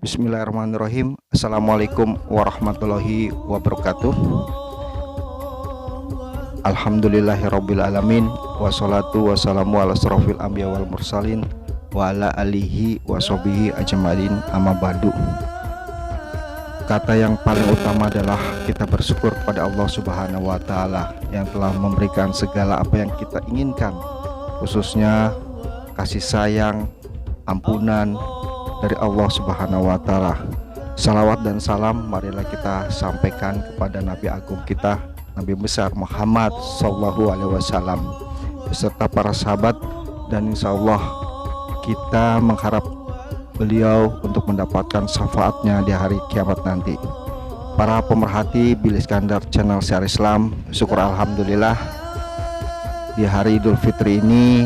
Bismillahirrahmanirrahim. Assalamualaikum warahmatullahi wabarakatuh. Alhamdulillahirabbil alamin, wassalatu wassalamu ala asrofil anbiya wal mursalin wa ala alihi washabihi ajmain, amma ba'du. Kata yang paling utama adalah kita bersyukur pada Allah Subhanahu wa taala yang telah memberikan segala apa yang kita inginkan, khususnya kasih sayang, ampunan dari Allah Subhanahu wa taala. Salawat dan salam marilah kita sampaikan kepada Nabi agung kita, Nabi besar Muhammad sallallahu alaihi wasallam beserta para sahabat, dan insya Allah kita mengharap beliau untuk mendapatkan syafaatnya di hari kiamat nanti. Para pemerhati Bil Iskandar channel Syiar Islam, syukur alhamdulillah di hari Idul Fitri ini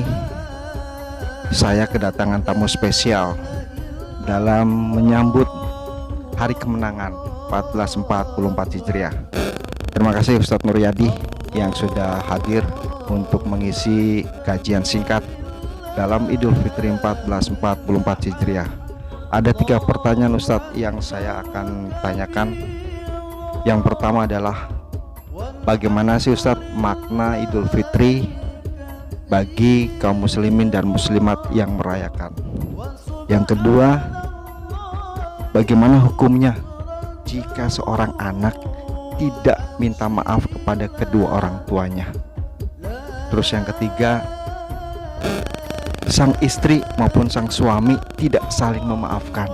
saya kedatangan tamu spesial dalam menyambut hari kemenangan 1444 Hijriah. Terima kasih Ustadz Nuryadi yang sudah hadir untuk mengisi kajian singkat dalam Idul Fitri 1444 Hijriah. Ada 3 pertanyaan Ustadz yang saya akan tanyakan. Yang pertama adalah, bagaimana sih Ustadz makna Idul Fitri bagi kaum muslimin dan muslimat yang merayakan? Yang kedua, bagaimana hukumnya jika seorang anak tidak minta maaf kepada kedua orang tuanya? Terus yang ketiga, sang istri maupun sang suami tidak saling memaafkan.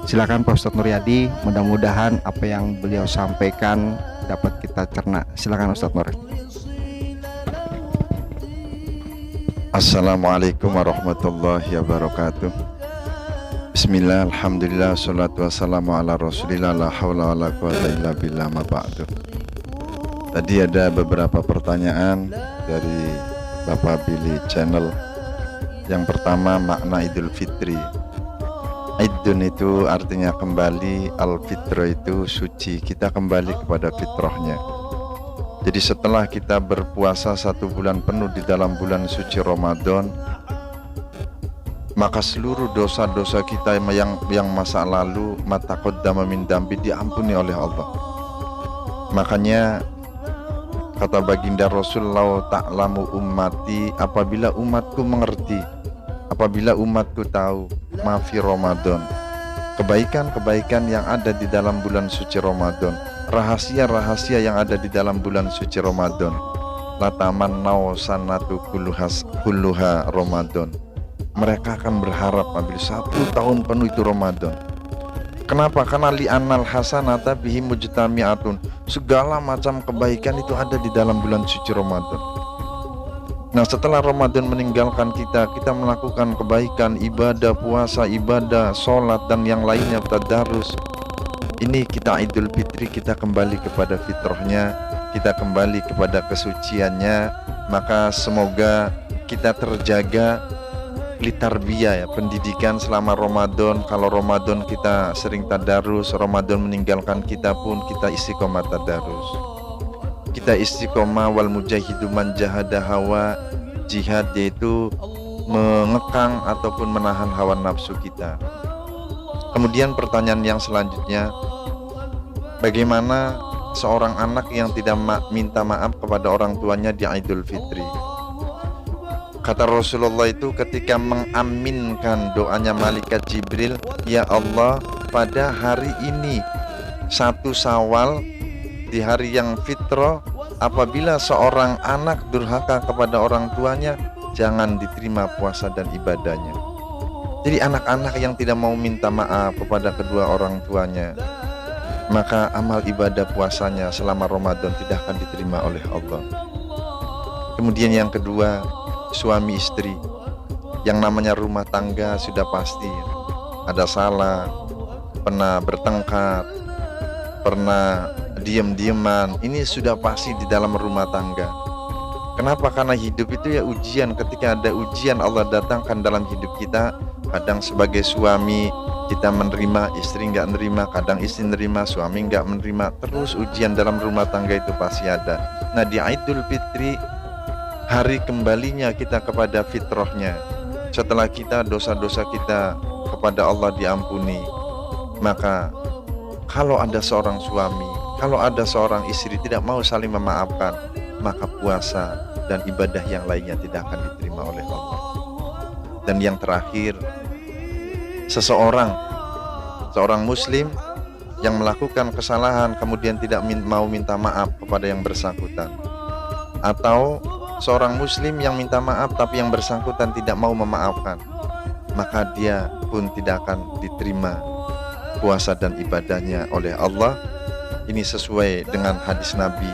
Silakan Pak Ustadz Nuryadi, mudah-mudahan apa yang beliau sampaikan dapat kita cerna. Silakan Ustadz Nur. Assalamualaikum warahmatullahi wabarakatuh. Bismillah, alhamdulillah, salatu wassalamu ala rasulillah, la hawla wa la quwata illa billah, ma ba'du. Tadi ada beberapa pertanyaan dari Bapak Billy Channel. Yang pertama, makna Idul Fitri. Idun itu artinya kembali, al-fitra itu suci, kita kembali kepada fitrahnya. Jadi setelah kita berpuasa 1 bulan penuh di dalam bulan suci Ramadan, maka seluruh dosa-dosa kita yang masa lalu, mataqaddama min dambi, diampuni oleh Allah. Makanya kata baginda Rasulullah, ta'lamu ummati, apabila umatku mengerti, apabila umatku tahu, mafi Ramadan, kebaikan-kebaikan yang ada di dalam bulan suci Ramadan, rahasia-rahasia yang ada di dalam bulan suci Ramadan, latamannau sanatu kulluha Ramadan, mereka akan berharap apabila 1 tahun penuh itu Ramadan. Kenapa? Karena li'annal hasanata bihi mujtami'atun, segala macam kebaikan itu ada di dalam bulan suci Ramadan. Nah, setelah Ramadan meninggalkan kita, kita melakukan kebaikan, ibadah, puasa, ibadah, sholat, dan yang lainnya, tadarus. Ini kita Idul Fitri, kita kembali kepada fitrahnya, kita kembali kepada kesuciannya. Maka semoga kita terjaga litarbiyah, ya, pendidikan selama Ramadan. Kalau Ramadan kita sering tadarus, Ramadan meninggalkan kita pun kita istiqomah tadarus. Kita istiqomah, wal mujahidu man jahada hawa, jihad yaitu mengekang ataupun menahan hawa nafsu kita. Kemudian pertanyaan yang selanjutnya, bagaimana seorang anak yang tidak minta maaf kepada orang tuanya di Idul Fitri? Kata Rasulullah itu ketika mengaminkan doanya malaikat Jibril, ya Allah, pada hari ini 1 Syawal, di hari yang fitrah, apabila seorang anak durhaka kepada orang tuanya, jangan diterima puasa dan ibadahnya. Jadi anak-anak yang tidak mau minta maaf kepada kedua orang tuanya, maka amal ibadah puasanya selama Ramadan tidak akan diterima oleh Allah. Kemudian yang kedua, suami istri. Yang namanya rumah tangga sudah pasti ada salah, pernah bertengkar, pernah diam-diaman, ini sudah pasti di dalam rumah tangga. Kenapa? Karena hidup itu ya ujian. Ketika ada ujian Allah datangkan dalam hidup kita, kadang sebagai suami kita menerima, istri nggak menerima, kadang istri menerima, suami nggak menerima. Terus ujian dalam rumah tangga itu pasti ada. Nah, di Idul Fitri hari kembalinya kita kepada fitrahnya. Setelah kita dosa-dosa kita kepada Allah diampuni, maka kalau ada seorang suami, kalau ada seorang istri tidak mau saling memaafkan, maka puasa dan ibadah yang lainnya tidak akan diterima oleh Allah. Dan yang terakhir, seorang muslim yang melakukan kesalahan kemudian tidak mau minta maaf kepada yang bersangkutan, atau seorang muslim yang minta maaf tapi yang bersangkutan tidak mau memaafkan, maka dia pun tidak akan diterima puasa dan ibadahnya oleh Allah. Ini sesuai dengan hadis Nabi,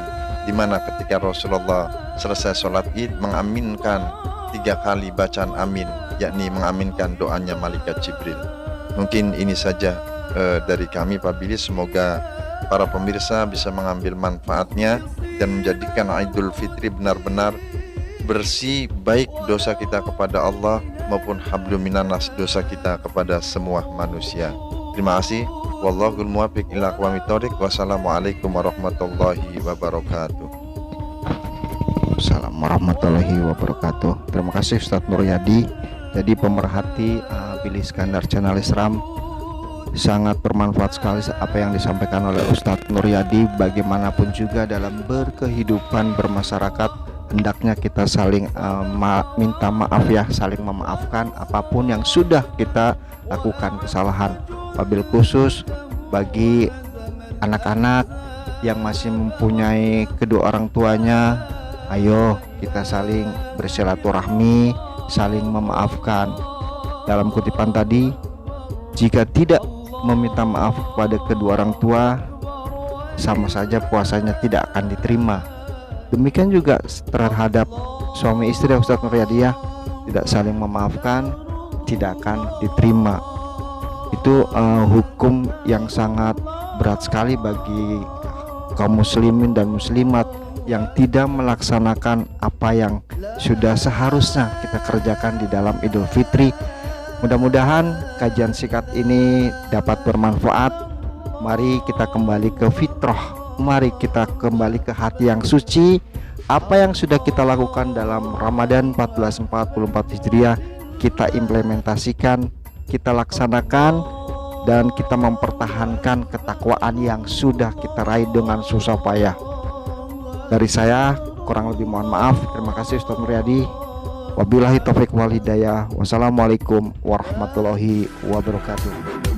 di mana ketika Rasulullah selesai sholat id mengaminkan 3 kali bacaan amin, yakni mengaminkan doanya malaikat Jibril. Mungkin ini saja dari kami Pak Billy. Semoga para pemirsa bisa mengambil manfaatnya dan menjadikan Idul Fitri benar-benar bersih, baik dosa kita kepada Allah maupun hablum minannas, dosa kita kepada semua manusia. Terima kasih. Wallahul muwaffiq ila aqwamit thoriq. Wassalamualaikum warahmatullahi wabarakatuh. Assalamualaikum warahmatullahi wabarakatuh. Terima kasih Ustadz Nuryadi. Jadi pemerhati Billy Iskandar Channel Islam, sangat bermanfaat sekali apa yang disampaikan oleh Ustadz Nuryadi. Bagaimanapun juga dalam berkehidupan bermasyarakat, hendaknya kita saling minta maaf ya, saling memaafkan apapun yang sudah kita lakukan kesalahan. Wabil khusus bagi anak-anak yang masih mempunyai kedua orang tuanya, ayo kita saling bersilaturahmi, saling memaafkan. Dalam kutipan tadi, jika tidak meminta maaf kepada kedua orang tua, sama saja puasanya tidak akan diterima. Demikian juga terhadap suami istri Ustadz Nuryadi, tidak saling memaafkan tidak akan diterima. Itu hukum yang sangat berat sekali bagi kaum muslimin dan muslimat yang tidak melaksanakan apa yang sudah seharusnya kita kerjakan di dalam Idul Fitri. Mudah-mudahan kajian singkat ini dapat bermanfaat. Mari kita kembali ke fitrah, mari kita kembali ke hati yang suci. Apa yang sudah kita lakukan dalam Ramadan 1444 Hijriah, kita implementasikan, kita laksanakan, dan kita mempertahankan ketakwaan yang sudah kita raih dengan susah payah. Dari saya kurang lebih mohon maaf. Terima kasih Ustadz Nuryadi. Wabillahi taufiq wal hidayah. Wassalamualaikum warahmatullahi wabarakatuh.